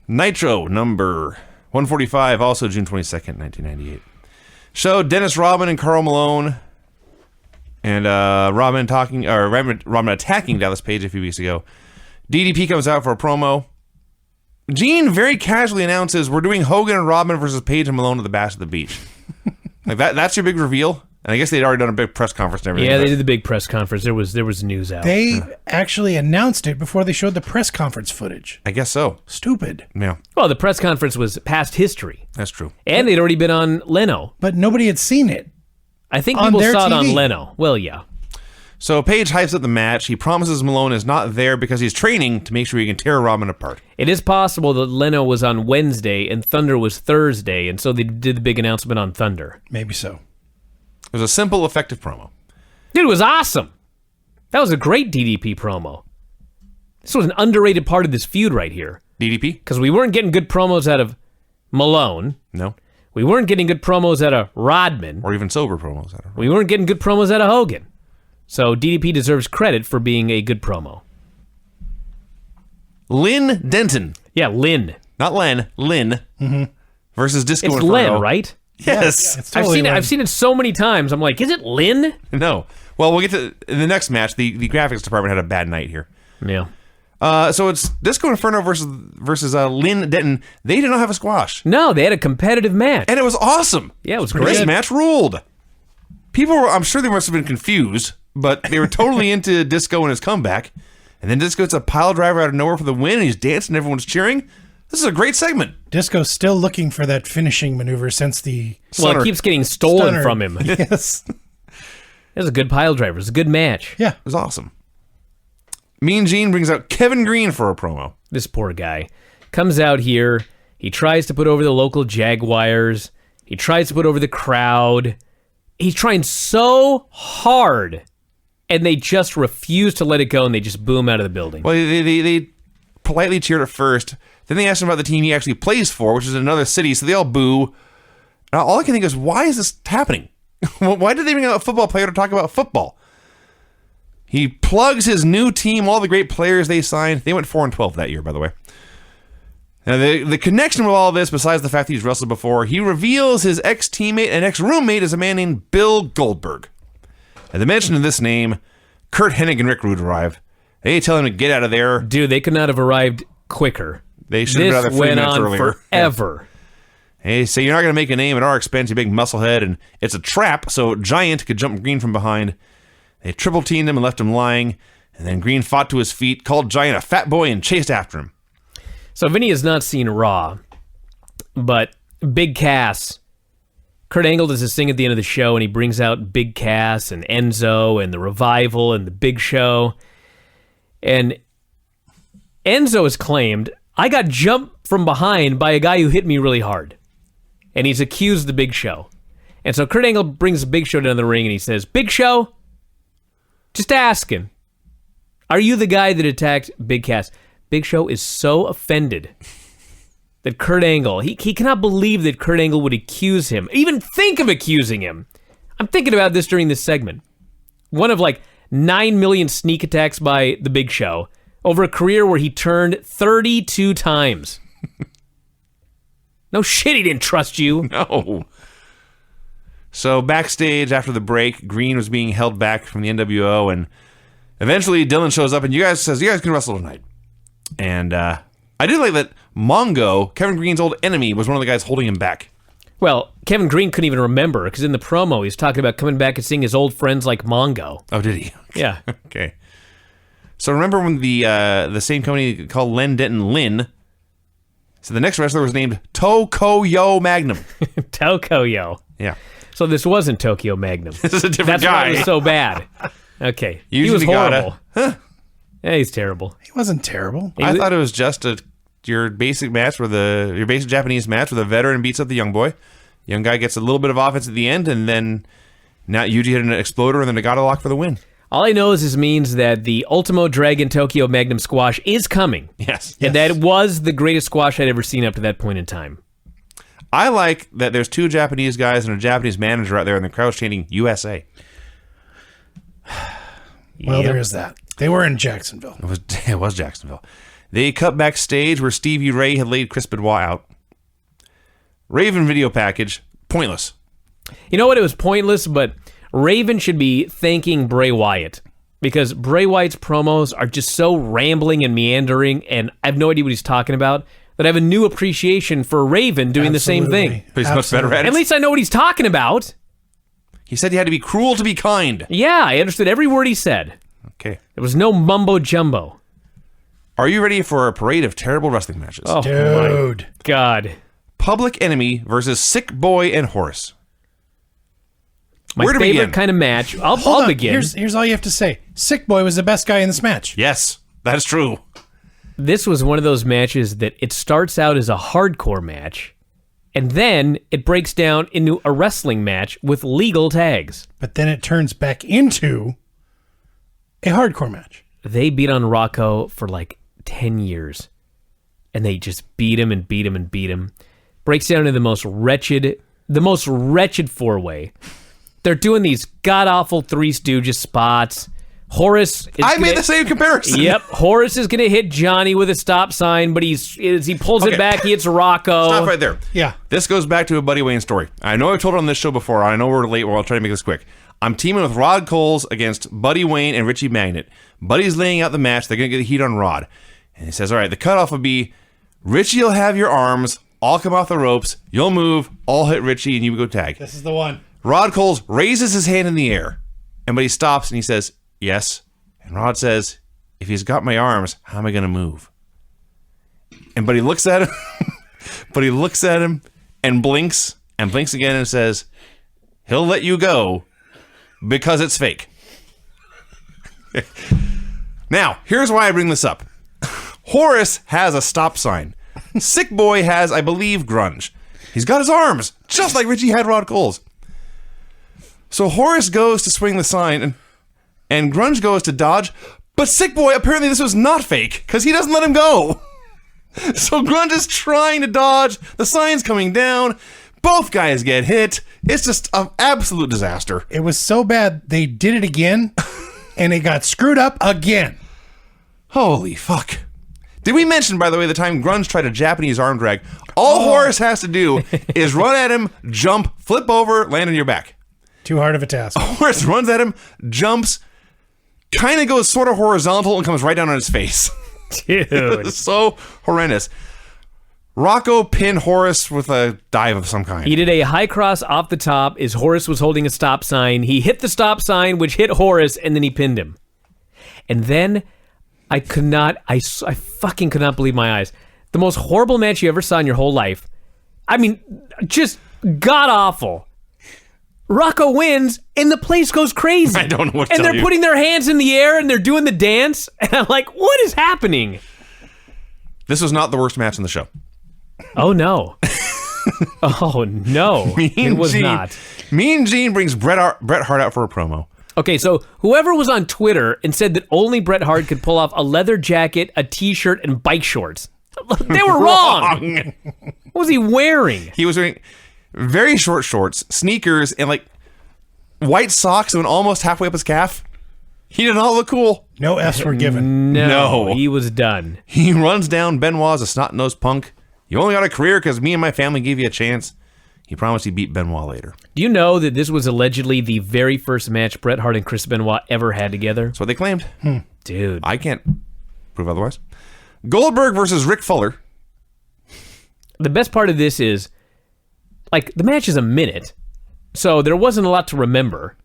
Nitro number 145, also June 22nd, 1998. Showed Dennis Rodman and Karl Malone, and Rodman attacking Dallas Page a few weeks ago. DDP comes out for a promo. Gene very casually announces, we're doing Hogan and Rodman versus Page and Malone at the Bash at the Beach. Like that's your big reveal? And I guess they'd already done a big press conference and everything. Yeah, they did the big press conference. There was news out. They actually announced it before they showed the press conference footage. I guess so. Stupid. Yeah. Well, the press conference was past history. That's true. And they'd already been on Leno. But nobody had seen it. I think On people their saw it on TV. Leno. Well, yeah. So Page hypes up the match. He promises Malone is not there because he's training to make sure he can tear Rodman apart. It is possible that Leno was on Wednesday and Thunder was Thursday, and so they did the big announcement on Thunder. Maybe so. It was a simple, effective promo. Dude, it was awesome. That was a great DDP promo. This was an underrated part of this feud right here. DDP? Because we weren't getting good promos out of Malone. No. We weren't getting good promos out of Rodman. Or even sober promos. I don't know. We weren't getting good promos out of Hogan. So DDP deserves credit for being a good promo. Lynn Denton. Yeah, Lynn. Not Len. Lynn. Versus Disco It's Inferno. Lynn, right? Yes. It's totally I've seen it so many times. I'm like, is it Lynn? No. Well, we'll get to in the next match. The graphics department had a bad night here. Yeah. So it's Disco Inferno versus Lynn Denton. They did not have a squash. No, they had a competitive match. And it was awesome. Yeah, it was This great. match ruled. People were, I'm sure they must have been confused, but they were totally into Disco and his comeback. And then Disco gets a pile driver out of nowhere for the win, and he's dancing, everyone's cheering. This is a great segment. Disco's still looking for that finishing maneuver since the Well, Stunner. it keeps getting stolen stunner. from him. It Yes. was a good pile driver. It was a good match. Yeah. It was awesome. Mean Gene brings out Kevin Green for a promo. This poor guy comes out here. He tries to put over the local Jaguars. He tries to put over the crowd. He's trying so hard, and they just refuse to let it go, and they just boom out of the building. Well, they politely cheered at first. Then they asked him about the team he actually plays for, which is in another city, so they all boo. All I can think is, why is this happening? Why did they bring out a football player to talk about football? He plugs his new team, all the great players they signed. They went 4-12 that year, by the way. Now, the connection with all this, besides the fact that he's wrestled before, he reveals his ex-teammate and ex-roommate is a man named Bill Goldberg. At the mention of this name, Kurt Hennig and Rick Rude arrive. They tell him to get out of there. Dude, they could not have arrived quicker. They should have been out This there 3 went minutes on earlier. forever. Hey, say you're not going to make a name at our expense, you big musclehead, and it's a trap, so Giant could jump Green from behind. They triple-teamed him and left him lying, and then Green fought to his feet, called Giant a fat boy, and chased after him. So Vinny has not seen Raw, but Big Cass, Kurt Angle does this thing at the end of the show, and he brings out Big Cass and Enzo and the Revival and the Big Show. And Enzo has claimed, I got jumped from behind by a guy who hit me really hard. And he's accused the Big Show. And so Kurt Angle brings the Big Show down the ring, and he says, Big Show, just asking, are you the guy that attacked Big Cass? Big Show is so offended that Kurt Angle, he cannot believe that Kurt Angle would accuse him, even think of accusing him. I'm thinking about this during this segment. One of like 9 million sneak attacks by the Big Show over a career where he turned 32 times. No shit, he didn't trust you. No. So backstage after the break, Green was being held back from the NWO, and eventually Dylan shows up and you guys can wrestle tonight. And I did like that Mongo, Kevin Green's old enemy, was one of the guys holding him back. Well, Kevin Green couldn't even remember because in the promo he's talking about coming back and seeing his old friends like Mongo. Oh, did he? Yeah. Okay. So remember when the same company called Len Denton Lynn, so the next wrestler was named Tokoyo Magnum. Tokoyo. Yeah. So this wasn't Tokyo Magnum. This is a different That's guy. why it was so bad. Okay. He Usually was horrible. gotta- Yeah, he's terrible. He wasn't terrible. I thought it was just your basic match your basic Japanese match where the veteran beats up the young boy. Young guy gets a little bit of offense at the end, and then now Yuji hit an exploder and then a Nagata lock for the win. All I know is this means that the Ultimo Dragon Tokyo Magnum squash is coming. Yes. And that it was the greatest squash I'd ever seen up to that point in time. I like that there's 2 Japanese guys and a Japanese manager out there, and the crowd's chanting USA. Well, Yep. there is that. They were in Jacksonville. It was Jacksonville. They cut backstage where Stevie Ray had laid Chris Benoit out. Raven video package, pointless. You know what? It was pointless, but Raven should be thanking Bray Wyatt because Bray Wyatt's promos are just so rambling and meandering, and I have no idea what he's talking about, that I have a new appreciation for Raven doing the same thing. But he's much better at it. At least I know what he's talking about. He said you had to be cruel to be kind. Yeah, I understood every word he said. Okay. There was no mumbo jumbo. Are you ready for a parade of terrible wrestling matches? Oh, Dude. my God. Public Enemy versus Sick Boy and Horace. My Where to favorite begin? kind of match. I'll Hold on. begin. Here's all you have to say. Sick Boy was the best guy in this match. Yes, that is true. This was one of those matches that it starts out as a hardcore match, and then it breaks down into a wrestling match with legal tags. But then it turns back into a hardcore match. They beat on Rocco for like 10 years, and they just beat him and beat him and beat him. Breaks down into the most wretched four-way. They're doing these god-awful Three Stooges spots. Horace is made the same comparison. Yep, Horace is going to hit Johnny with a stop sign, but as he pulls it back, he hits Rocco. Stop right there. Yeah. This goes back to a Buddy Wayne story. I know I've told it on this show before. I know we're late. Well, I'll try to make this quick. I'm teaming with Rod Coles against Buddy Wayne and Richie Magnet. Buddy's laying out the match. They're going to get the heat on Rod. And he says, all right, the cutoff would be Richie will have your arms. I'll come off the ropes. You'll move. I'll hit Richie, and you go tag. This is the one. Rod Coles raises his hand in the air. And Buddy stops, and he says, yes. And Rod says, if he's got my arms, how am I going to move? And Buddy looks at him, and blinks again and says, he'll let you go because it's fake. Now, here's why I bring this up. Horace has a stop sign. Sick Boy has, I believe, grunge. He's got his arms, just like Richie had Rod Coles. So Horace goes to swing the sign, and grunge goes to dodge, but Sick Boy, apparently this was not fake, because he doesn't let him go. So grunge is trying to dodge, the sign's coming down, both guys get hit. It's just an absolute disaster. It was so bad, they did it again, and it got screwed up again. Holy fuck. Did we mention, by the way, the time grunge tried a Japanese arm drag? All Horace has to do is run at him, jump, flip over, land on your back. Too hard of a task. Horace runs at him, jumps, kind of goes sort of horizontal and comes right down on his face. Dude. It's so horrendous. Rocco pinned Horace with a dive of some kind. He did a high cross off the top as Horace was holding a stop sign. He hit the stop sign, which hit Horace, and then he pinned him. And then I fucking could not believe my eyes. The most horrible match you ever saw in your whole life. I mean, just god-awful. Rocco wins, and the place goes crazy. I don't know what to And tell they're you. putting their hands in the air, and they're doing the dance. And I'm like, what is happening? This was not the worst match in the show. Oh, no. Oh, no. It was not. Mean Gene brings Bret Hart out for a promo. Okay, so whoever was on Twitter and said that only Bret Hart could pull off a leather jacket, a t-shirt, and bike shorts, they were wrong. What was he wearing? He was wearing very short shorts, sneakers, and like white socks that went almost halfway up his calf. He did not look cool. No F's were given. No, No. he was done. He runs down Benoit as a snot-nosed punk. You only got a career because me and my family gave you a chance. He promised he'd beat Benoit later. Do you know that this was allegedly the very first match Bret Hart and Chris Benoit ever had together? That's what they claimed. Dude. I can't prove otherwise. Goldberg versus Ric Fuller. The best part of this is, like, the match is a minute, so there wasn't a lot to remember.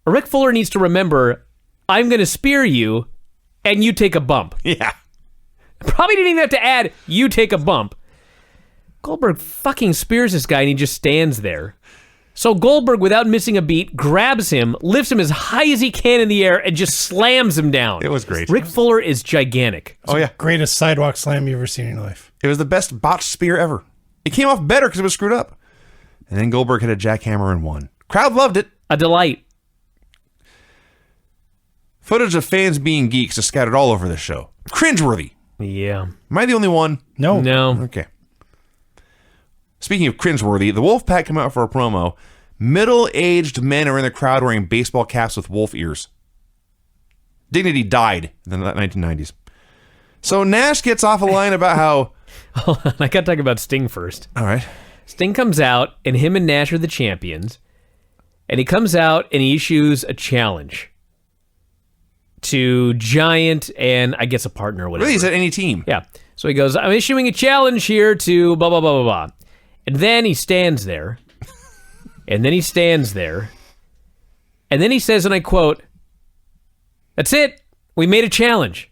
Ric Fuller needs to remember, I'm going to spear you, and you take a bump. Yeah. Probably didn't even have to add, you take a bump. Goldberg fucking spears this guy, and he just stands there. So Goldberg, without missing a beat, grabs him, lifts him as high as he can in the air, and just slams him down. It was great. Ric Fuller is gigantic. Oh, yeah. Greatest sidewalk slam you've ever seen in your life. It was the best botched spear ever. It came off better because it was screwed up. And then Goldberg hit a jackhammer and won. Crowd loved it. A delight. Footage of fans being geeks is scattered all over the show. Cringeworthy. Yeah. Am I the only one? No. No. Okay. Speaking of cringeworthy, the Wolfpack come out for a promo. Middle-aged men are in the crowd wearing baseball caps with wolf ears. Dignity died in the 1990s. So Nash gets off a line about how... Hold on, I got to talk about Sting first. All right. Sting comes out, and him and Nash are the champions. And he comes out, and he issues a challenge to Giant and, I guess, a partner or whatever. Really, he's at any team. Yeah. So he goes, I'm issuing a challenge here to blah, blah, blah, blah, blah. And then he stands there. And then he stands there. And then he says, and I quote, "That's it. We made a challenge."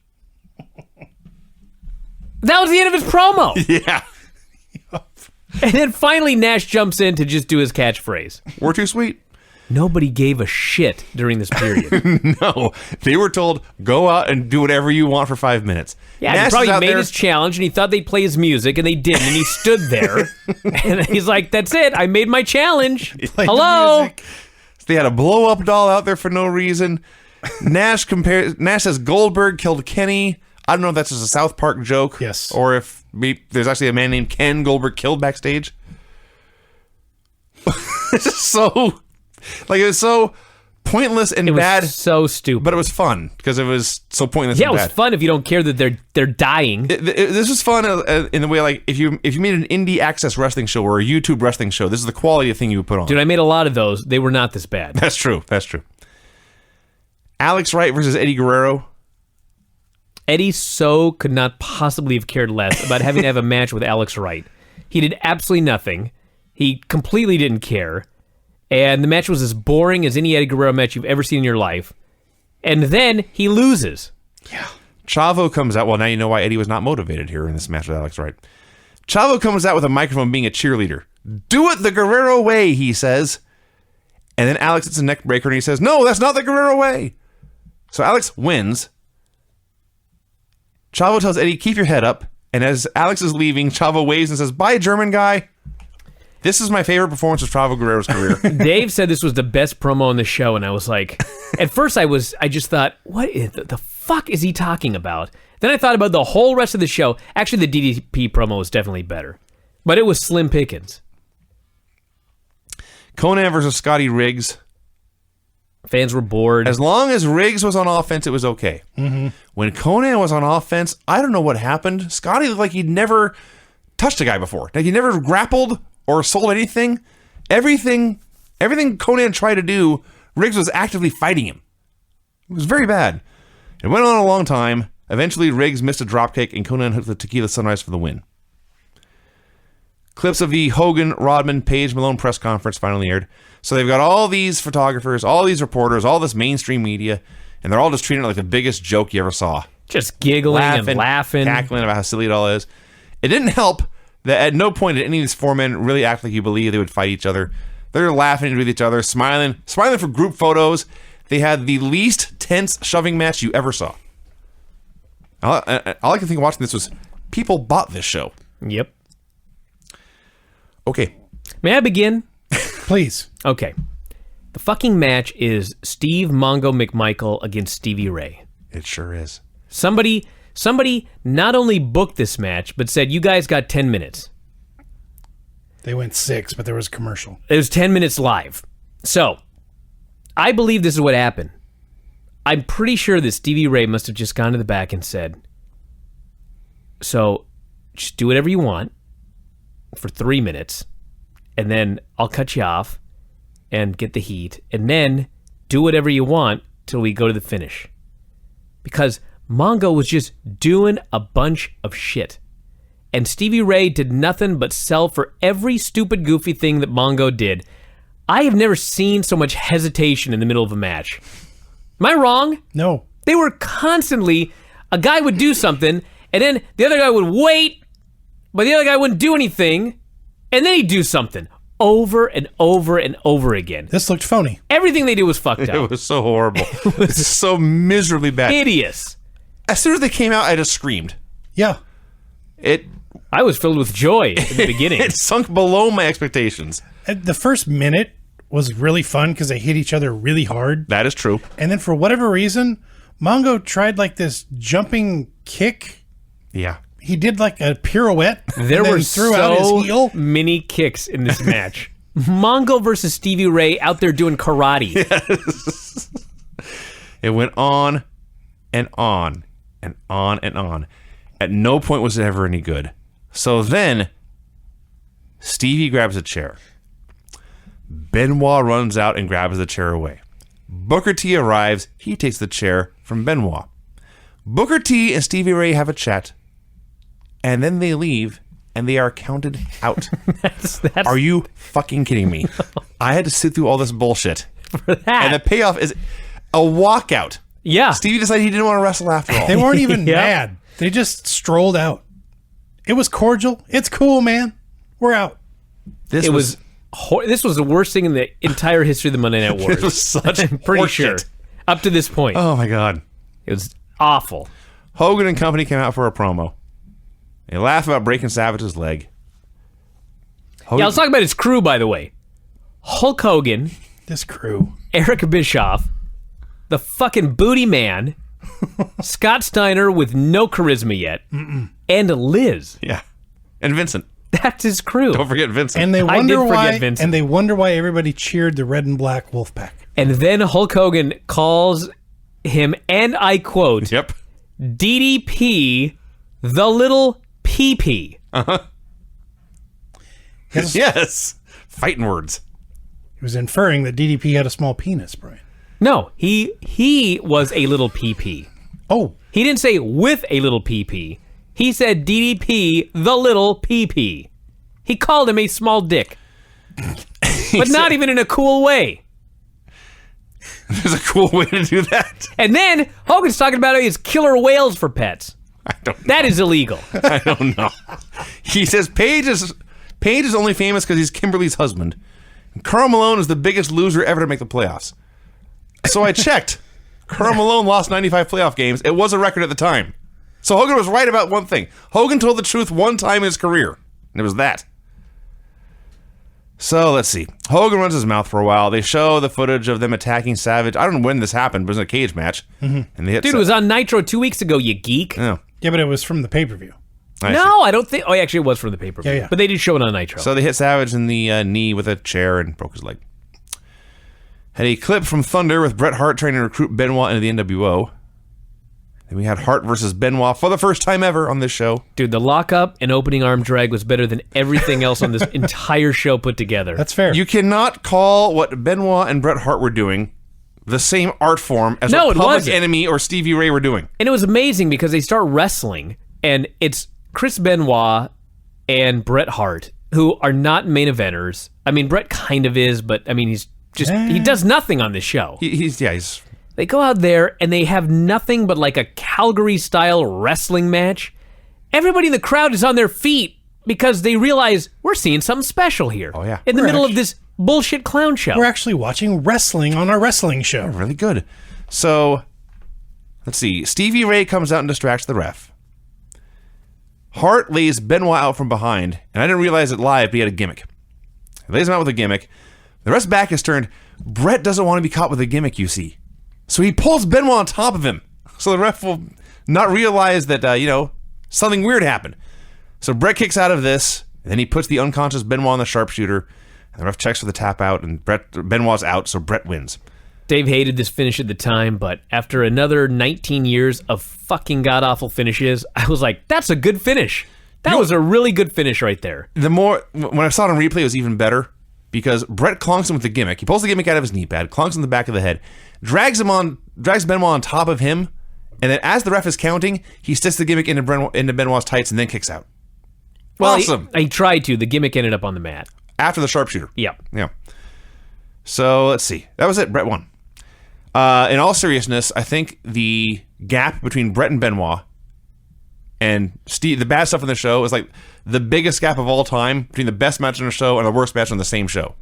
That was the end of his promo. Yeah. And then finally Nash jumps in to just do his catchphrase. We're too sweet. Nobody gave a shit during this period. No. They were told, go out and do whatever you want for 5 minutes. Yeah, Nash he probably is out made there- his challenge, and he thought they'd play his music, and they didn't, and he stood there. And he's like, that's it. I made my challenge. Play the Hello? music. They had a blow-up doll out there for no reason. Nash says Goldberg killed Kenny. I don't know if that's just a South Park joke. Yes. Or if there's actually a man named Ken Goldberg killed backstage. It's just so... Like, it was so pointless and It was bad, so stupid. but it was fun because it was so pointless Yeah, it and was bad. fun if you don't care that they're dying. This was fun in the way, like, if you made an indie access wrestling show or a YouTube wrestling show, this is the quality of thing you would put on. Dude, I made a lot of those. They were not this bad. That's true. That's true. Alex Wright versus Eddie Guerrero. Eddie so could not possibly have cared less about having to have a match with Alex Wright. He did absolutely nothing. He completely didn't care. And the match was as boring as any Eddie Guerrero match you've ever seen in your life. And then he loses. Yeah. Chavo comes out. Well, now you know why Eddie was not motivated here in this match with Alex Wright. Chavo comes out with a microphone being a cheerleader. Do it the Guerrero way, he says. And then Alex hits a neck breaker and he says, no, that's not the Guerrero way. So Alex wins. Chavo tells Eddie, keep your head up. And as Alex is leaving, Chavo waves and says, bye, German guy. This is my favorite performance of Chavo Guerrero's career. Dave said this was the best promo on the show, and I was like, at first I just thought, what is the fuck is he talking about? Then I thought about the whole rest of the show. Actually, the DDP promo was definitely better, but it was slim pickings. Conan versus Scotty Riggs. Fans were bored. As long as Riggs was on offense, it was okay. Mm-hmm. When Conan was on offense, I don't know what happened. Scotty looked like he'd never touched a guy before. Like he never grappled or sold anything. Everything Conan tried to do, Riggs was actively fighting him. It was very bad. It went on a long time. Eventually, Riggs missed a dropkick, and Conan hooked the Tequila Sunrise for the win. Clips of the Hogan, Rodman, Page, Malone press conference finally aired. So they've got all these photographers, all these reporters, all this mainstream media, and they're all just treating it like the biggest joke you ever saw. Just giggling and laughing. Cackling about how silly it all is. It didn't help that at no point did any of these four men really act like you believe they would fight each other. They're laughing with each other, smiling for group photos. They had the least tense shoving match you ever saw. All I can think of watching this was people bought this show. Yep. Okay. May I begin? Please. Okay. The fucking match is Steve Mongo McMichael against Stevie Ray. It sure is. Somebody not only booked this match, but said, you guys got 10 minutes. They went 6, but there was a commercial. It was 10 minutes live. So, I believe this is what happened. I'm pretty sure that Stevie Ray must have just gone to the back and said, so, just do whatever you want for 3 minutes, and then I'll cut you off and get the heat, and then do whatever you want till we go to the finish. Because Mongo was just doing a bunch of shit. And Stevie Ray did nothing but sell for every stupid, goofy thing that Mongo did. I have never seen so much hesitation in the middle of a match. Am I wrong? No. They were constantly, a guy would do something, and then the other guy would wait, but the other guy wouldn't do anything, and then he'd do something over and over and over again. This looked phony. Everything they did was fucked up. It was so horrible. It was so miserably bad. Hideous. As soon as they came out, I just screamed. Yeah. I was filled with joy at the beginning. It sunk below my expectations. The first minute was really fun because they hit each other really hard. That is true. And then for whatever reason, Mongo tried like this jumping kick. Yeah. He did like a pirouette. There and then were threw out his heel. so many kicks in this match. Mongo versus Stevie Ray out there doing karate. It went on and on and on and on. At no point was it ever any good. So then, Stevie grabs a chair. Benoit runs out and grabs the chair away. Booker T arrives. He takes the chair from Benoit. Booker T and Stevie Ray have a chat. And then they leave, and they are counted out. That's Are you fucking kidding me? I had to sit through all this bullshit. for that. And the payoff is a walkout. Yeah. Stevie decided he didn't want to wrestle after all. They weren't even Yeah. mad. They just strolled out. It was cordial. It's cool, man. We're out. This It was this was the worst thing in the entire history of the Monday Night Wars. This was such I'm pretty horseshit. sure. Up to this point. Oh my god. It was awful. Hogan and company came out for a promo. They laugh about breaking Savage's leg. Hogan, Yeah, let's talk about his crew, by the way. Hulk Hogan, This crew. Eric Bischoff, the fucking Booty Man, Scott Steiner with no charisma yet, and Liz. yeah. And Vincent. That's his crew. Don't forget Vincent. And they I wonder did forget why. Vincent. And they wonder why everybody cheered the red and black Wolfpack. And then Hulk Hogan calls him, and I quote, Yep. DDP, the little PP. Yes. Fighting words. He was inferring that DDP had a small penis, Brian. No, he was a little PP. Oh, He didn't say with a little PP. He said DDP, the little PP. He called him a small dick. But not even in a cool way. There's a cool way to do that. And then Hogan's talking about how he has killer whales for pets. I don't know. That is illegal. I don't know. He says Paige is only famous because he's Kimberly's husband. And Karl Malone is the biggest loser ever to make the playoffs. So I checked. Karl Malone lost 95 playoff games. It was a record at the time. So Hogan was right about one thing. Hogan told the truth one time in his career. And it was that. So let's see. Hogan runs his mouth for a while. They show the footage of them attacking Savage. I don't know when this happened, but it was a cage match. And they hit Dude, it was on Nitro 2 weeks ago, you geek. Oh, yeah, but it was from the pay-per-view. I see. No, I don't think... Oh, actually, it was from the pay-per-view. Yeah, yeah. But they did show it on Nitro. So they hit Savage in the knee with a chair and broke his leg. Had a clip from Thunder with Bret Hart trying to recruit Benoit into the NWO. Then we had Hart versus Benoit for the first time ever on this show. Dude, the lockup and opening arm drag was better than everything else on this entire show put together. That's fair. You cannot call what Benoit and Bret Hart were doing the same art form as No, what it Public wasn't. Enemy or Stevie Ray were doing. And it was amazing because they start wrestling, and it's Chris Benoit and Bret Hart, who are not main eventers. I mean, Bret kind of is, but I mean, he's just, he does nothing on this show. He's They go out there and they have nothing but like a Calgary-style wrestling match. Everybody in the crowd is on their feet because they realize we're seeing something special here. Oh, yeah. In the We're middle of actually- this bullshit clown show. We're actually watching wrestling on our wrestling show. really good. So, let's see. Stevie Ray comes out and distracts the ref. Hart lays Benoit out from behind, and I didn't realize it live, but he had a gimmick. He lays him out with a gimmick. The ref's back is turned. Bret doesn't want to be caught with a gimmick, you see. So he pulls Benoit on top of him. So the ref will not realize that, something weird happened. So Bret kicks out of this, and then he puts the unconscious Benoit on the sharpshooter. And the ref checks for the tap out, and Benoit's out, so Bret wins. Dave hated this finish at the time, but after another 19 years of fucking god-awful finishes, I was like, that's a good finish. That was a really good finish right there. When I saw it on replay, it was even better because Bret clonks him with the gimmick. He pulls the gimmick out of his knee pad, clonks him in the back of the head, drags Benoit on top of him, and then as the ref is counting, he sticks the gimmick into Benoit's tights and then kicks out. Well, Awesome. he tried to. The gimmick ended up on the mat. After the sharpshooter. Yep. Yeah. So let's see. That was it. Bret won. In all seriousness, I think the gap between Bret and Benoit and Steve, the bad stuff in the show, is like the biggest gap of all time between the best match on the show and the worst match on the same show.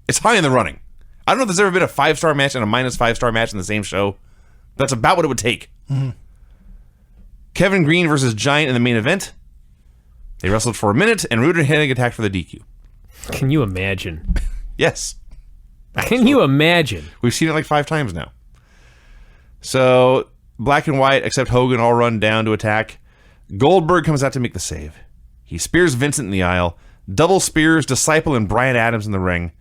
It's high in the running. I don't know if there's ever been a 5-star match and a -5-star match in the same show. That's about what it would take. Mm-hmm. Kevin Green versus Giant in the main event. They wrestled for a minute, and Rude and Hennig attacked for the DQ. Can you imagine? Yes. Can you imagine? We've seen it like 5 times now. So, Black and White, except Hogan, all run down to attack. Goldberg comes out to make the save. He spears Vincent in the aisle, double spears Disciple and Brian Adams in the ring.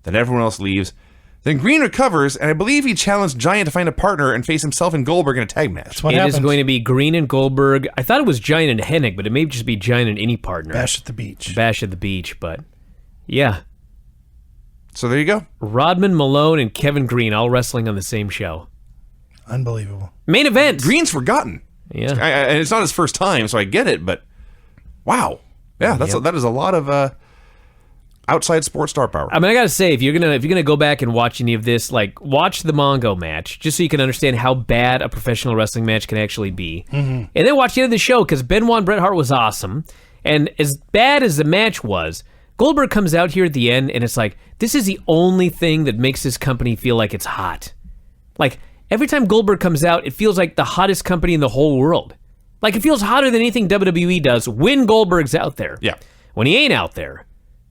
Then everyone else leaves. Then Green recovers, and I believe he challenged Giant to find a partner and face himself and Goldberg in a tag match. That's what It happens. is going to be Green and Goldberg. I thought it was Giant and Hennig, but it may just be Giant and any partner. Bash at the beach. Bash at the beach, but yeah. So there you go. Rodman, Malone, and Kevin Green all wrestling on the same show. Unbelievable. Main event. Green's forgotten. Yeah. And it's not his first time, so I get it, but wow. Yeah, that is a lot of outside sports star power. I mean, I gotta say, if you're gonna go back and watch any of this, like watch the Mongo match, just so you can understand how bad a professional wrestling match can actually be, and then watch the end of the show because Benoit and Bret Hart was awesome, and as bad as the match was, Goldberg comes out here at the end, and it's like this is the only thing that makes this company feel like it's hot. Like every time Goldberg comes out, it feels like the hottest company in the whole world. Like it feels hotter than anything WWE does when Goldberg's out there. Yeah. When he ain't out there,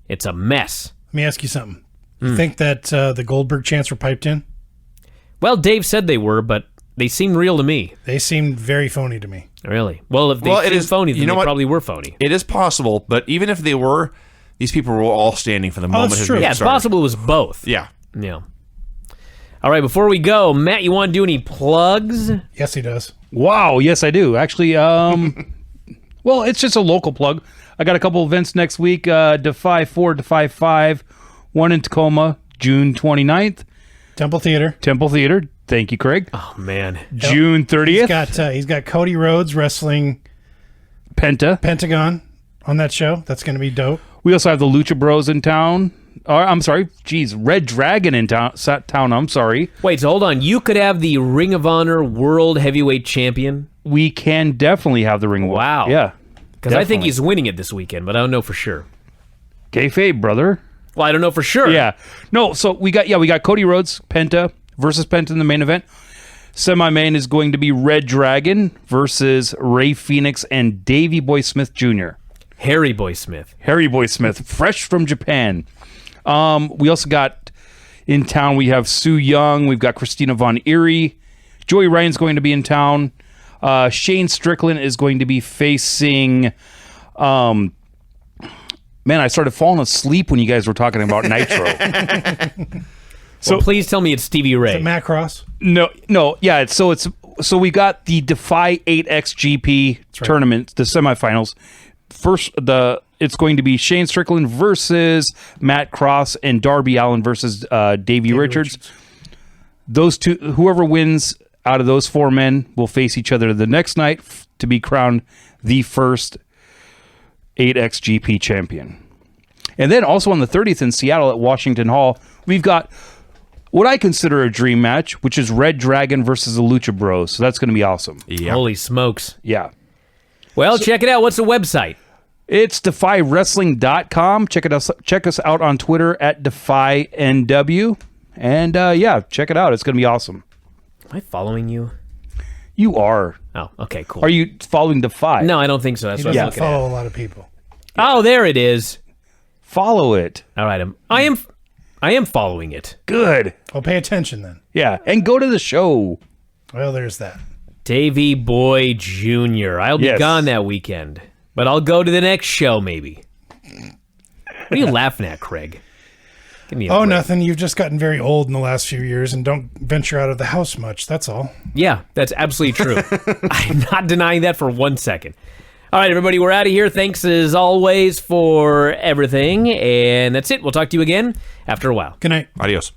it's a mess. Let me ask you something. You think that the Goldberg chants were piped in? Well, Dave said they were, but they seemed real to me. They seemed very phony to me. Really? Well, if they seemed phony, then they probably were phony. It is possible, but even if they were, these people were all standing for the moment. that's his true. music Yeah, it's started. possible it was both. Yeah. Yeah. All right, before we go, Matt, you want to do any plugs? Yes, he does. Wow, yes, I do. Actually, well, it's just a local plug. I got a couple events next week. Defy 4, Defy 5, one in Tacoma, June 29th. Temple Theater. Temple Theater. Thank you, Craig. Oh, man. June 30th. He's got Cody Rhodes wrestling Penta. Pentagon on that show. That's going to be dope. We also have the Lucha Bros in town. I'm sorry. Geez, Red Dragon in town. I'm sorry. Wait, so hold on. You could have the Ring of Honor World Heavyweight Champion? We can definitely have the Ring of Wow. Yeah. Because I think he's winning it this weekend, but I don't know for sure. Kayfabe, brother. Well, I don't know for sure. Yeah. No, so we got Cody Rhodes, Penta versus Penta in the main event. Semi-main is going to be Red Dragon versus Ray Phoenix and Davey Boy Smith Jr. Harry Boy Smith. Harry Boy Smith, fresh from Japan. We also got in town, we have Sue Young, we've got Christina Von Eerie, Joey Ryan's going to be in town. Shane Strickland is going to be facing man, I started falling asleep when you guys were talking about Nitro. So please tell me it's Stevie Ray. Matt Cross. No, yeah. So we got the Defy 8XGP tournament, the semifinals. First, it's going to be Shane Strickland versus Matt Cross and Darby Allin versus Davey Richards. Those two, whoever wins out of those four men, will face each other the next night to be crowned the first 8XGP champion. And then also on the 30th in Seattle at Washington Hall, we've got what I consider a dream match, which is Red Dragon versus the Lucha Bros. So that's going to be awesome. Yeah. Holy smokes. Yeah. Well, check it out. What's the website? It's defywrestling.com. Check us out on Twitter at DefyNW. And yeah, check it out. It's going to be awesome. Am I following you? You are. Oh, okay, cool. Are you following Defy? No, I don't think so. That's He what I'm doesn't looking at. follow a lot of people. Oh, there it is. Follow it. All right, I am following it. Good. Well, pay attention then. Yeah, and go to the show. Well, there's that. Davey Boy Jr. I'll be Yes. gone that weekend, but I'll go to the next show maybe. What are you laughing at, Craig? Give me a Oh, break. nothing. You've just gotten very old in the last few years and don't venture out of the house much. That's all. Yeah, that's absolutely true. I'm not denying that for 1 second. All right, everybody, we're out of here. Thanks as always for everything, and that's it. We'll talk to you again after a while. Good night. Adios.